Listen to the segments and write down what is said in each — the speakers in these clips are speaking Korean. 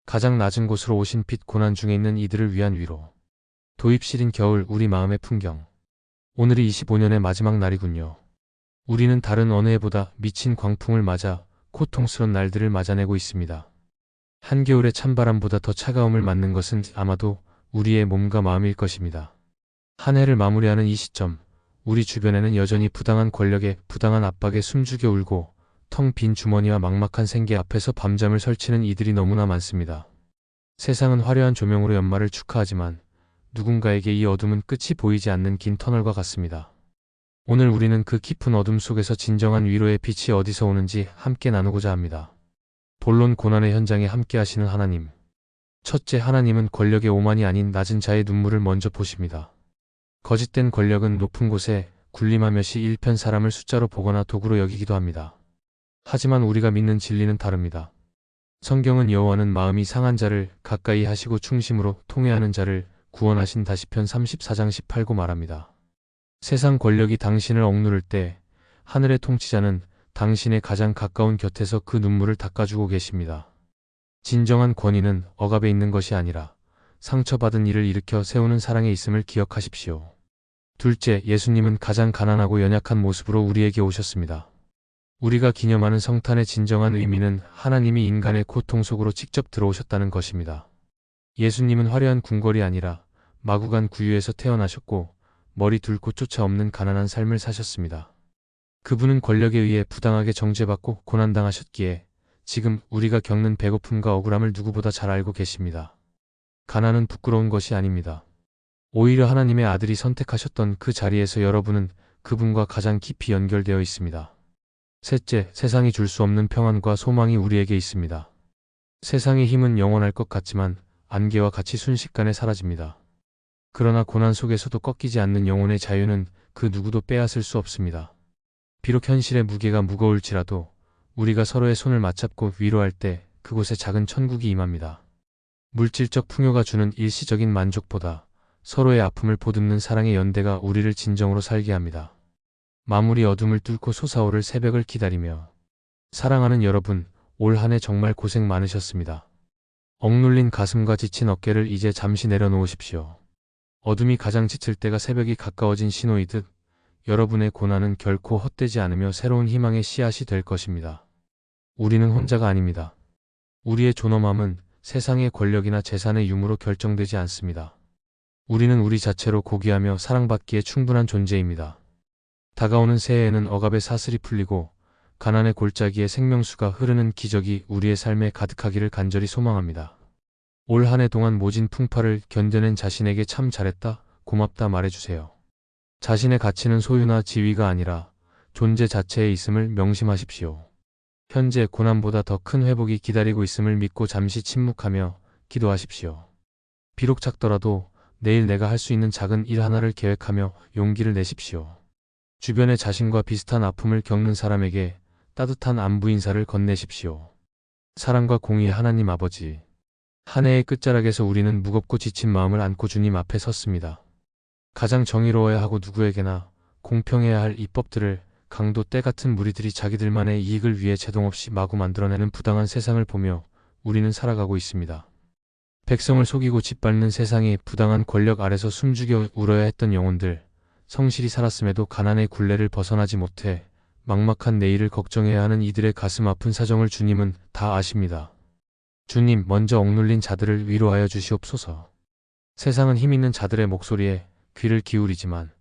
가장 낮은 곳으로 오신 빛 고난 중에 있는 이들을 위한 위로. 도입실인 겨울 우리 마음의 풍경. 오늘이 25년의 마지막 날이군요. 우리는 다른 어느 해보다 미친 광풍을 맞아 고통스런 날들을 맞아내고 있습니다. 한겨울의 찬바람보다 더 차가움을 맞는 것은 아마도 우리의 몸과 마음일 것입니다. 한 해를 마무리하는 이 시점, 우리 주변에는 여전히 부당한 권력에 부당한 압박에 숨죽여 울고 텅 빈 주머니와 막막한 생계 앞에서 밤잠을 설치는 이들이 너무나 많습니다. 세상은 화려한 조명으로 연말을 축하하지만 누군가에게 이 어둠은 끝이 보이지 않는 긴 터널과 같습니다. 오늘 우리는 그 깊은 어둠 속에서 진정한 위로의 빛이 어디서 오는지 함께 나누고자 합니다. 본론 고난의 현장에 함께 하시는 하나님. 첫째, 하나님은 권력의 오만이 아닌 낮은 자의 눈물을 먼저 보십니다. 거짓된 권력은 높은 곳에 군림하며시 일편 사람을 숫자로 보거나 도구로 여기기도 합니다. 하지만 우리가 믿는 진리는 다릅니다. 성경은 여호와는 마음이 상한 자를 가까이 하시고 충심으로 통회하는 자를 구원하신다 시편 34장 18고 말합니다. 세상 권력이 당신을 억누를 때 하늘의 통치자는 당신의 가장 가까운 곁에서 그 눈물을 닦아주고 계십니다. 진정한 권위는 억압에 있는 것이 아니라 상처받은 이를 일으켜 세우는 사랑에 있음을 기억하십시오. 둘째, 예수님은 가장 가난하고 연약한 모습으로 우리에게 오셨습니다. 우리가 기념하는 성탄의 진정한 의미는 하나님이 인간의 고통 속으로 직접 들어오셨다는 것입니다. 예수님은 화려한 궁궐이 아니라 마구간 구유에서 태어나셨고 머리 둘 곳조차 없는 가난한 삶을 사셨습니다. 그분은 권력에 의해 부당하게 정죄받고 고난당하셨기에 지금 우리가 겪는 배고픔과 억울함을 누구보다 잘 알고 계십니다. 가난은 부끄러운 것이 아닙니다. 오히려 하나님의 아들이 선택하셨던 그 자리에서 여러분은 그분과 가장 깊이 연결되어 있습니다. 셋째, 세상이 줄 수 없는 평안과 소망이 우리에게 있습니다. 세상의 힘은 영원할 것 같지만 안개와 같이 순식간에 사라집니다. 그러나 고난 속에서도 꺾이지 않는 영혼의 자유는 그 누구도 빼앗을 수 없습니다. 비록 현실의 무게가 무거울지라도 우리가 서로의 손을 맞잡고 위로할 때 그곳에 작은 천국이 임합니다. 물질적 풍요가 주는 일시적인 만족보다 서로의 아픔을 보듬는 사랑의 연대가 우리를 진정으로 살게 합니다. 마무리 어둠을 뚫고 솟아오를 새벽을 기다리며 사랑하는 여러분, 올 한 해 정말 고생 많으셨습니다. 억눌린 가슴과 지친 어깨를 이제 잠시 내려놓으십시오. 어둠이 가장 짙을 때가 새벽이 가까워진 신호이듯 여러분의 고난은 결코 헛되지 않으며 새로운 희망의 씨앗이 될 것입니다. 우리는 혼자가 아닙니다. 우리의 존엄함은 세상의 권력이나 재산의 유무로 결정되지 않습니다. 우리는 우리 자체로 고귀하며 사랑받기에 충분한 존재입니다. 다가오는 새해에는 억압의 사슬이 풀리고 가난의 골짜기에 생명수가 흐르는 기적이 우리의 삶에 가득하기를 간절히 소망합니다. 올 한 해 동안 모진 풍파를 견뎌낸 자신에게 참 잘했다, 고맙다 말해주세요. 자신의 가치는 소유나 지위가 아니라 존재 자체에 있음을 명심하십시오. 현재 고난보다 더 큰 회복이 기다리고 있음을 믿고 잠시 침묵하며 기도하십시오. 비록 작더라도 내일 내가 할 수 있는 작은 일 하나를 계획하며 용기를 내십시오. 주변에 자신과 비슷한 아픔을 겪는 사람에게 따뜻한 안부 인사를 건네십시오. 사랑과 공의의 하나님 아버지, 한 해의 끝자락에서 우리는 무겁고 지친 마음을 안고 주님 앞에 섰습니다. 가장 정의로워야 하고 누구에게나 공평해야 할 입법들을 강도 때 같은 무리들이 자기들만의 이익을 위해 제동없이 마구 만들어내는 부당한 세상을 보며 우리는 살아가고 있습니다. 백성을 속이고 짓밟는 세상의 부당한 권력 아래서 숨죽여 울어야 했던 영혼들, 성실히 살았음에도 가난의 굴레를 벗어나지 못해 막막한 내일을 걱정해야 하는 이들의 가슴 아픈 사정을 주님은 다 아십니다. 주님, 먼저 억눌린 자들을 위로하여 주시옵소서. 세상은 힘있는 자들의 목소리에 귀를 기울이지만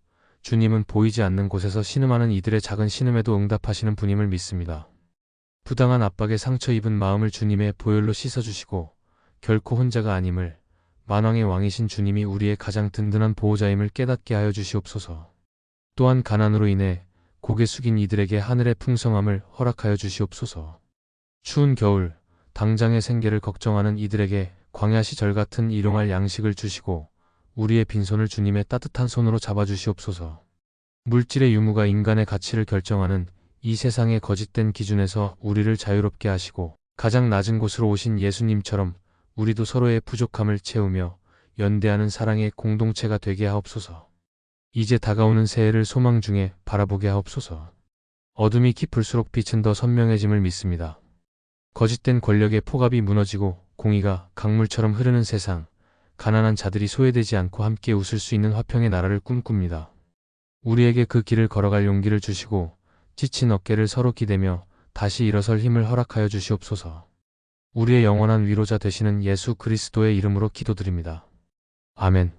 주님은 보이지 않는 곳에서 신음하는 이들의 작은 신음에도 응답하시는 분임을 믿습니다. 부당한 압박에 상처 입은 마음을 주님의 보혈로 씻어주시고 결코 혼자가 아님을, 만왕의 왕이신 주님이 우리의 가장 든든한 보호자임을 깨닫게 하여 주시옵소서. 또한 가난으로 인해 고개 숙인 이들에게 하늘의 풍성함을 허락하여 주시옵소서. 추운 겨울, 당장의 생계를 걱정하는 이들에게 광야 시절 같은 일용할 양식을 주시고 우리의 빈손을 주님의 따뜻한 손으로 잡아주시옵소서. 물질의 유무가 인간의 가치를 결정하는 이 세상의 거짓된 기준에서 우리를 자유롭게 하시고 가장 낮은 곳으로 오신 예수님처럼 우리도 서로의 부족함을 채우며 연대하는 사랑의 공동체가 되게 하옵소서. 이제 다가오는 새해를 소망 중에 바라보게 하옵소서. 어둠이 깊을수록 빛은 더 선명해짐을 믿습니다. 거짓된 권력의 포갑이 무너지고 공의가 강물처럼 흐르는 세상, 가난한 자들이 소외되지 않고 함께 웃을 수 있는 화평의 나라를 꿈꿉니다. 우리에게 그 길을 걸어갈 용기를 주시고 지친 어깨를 서로 기대며 다시 일어설 힘을 허락하여 주시옵소서. 우리의 영원한 위로자 되시는 예수 그리스도의 이름으로 기도드립니다. 아멘.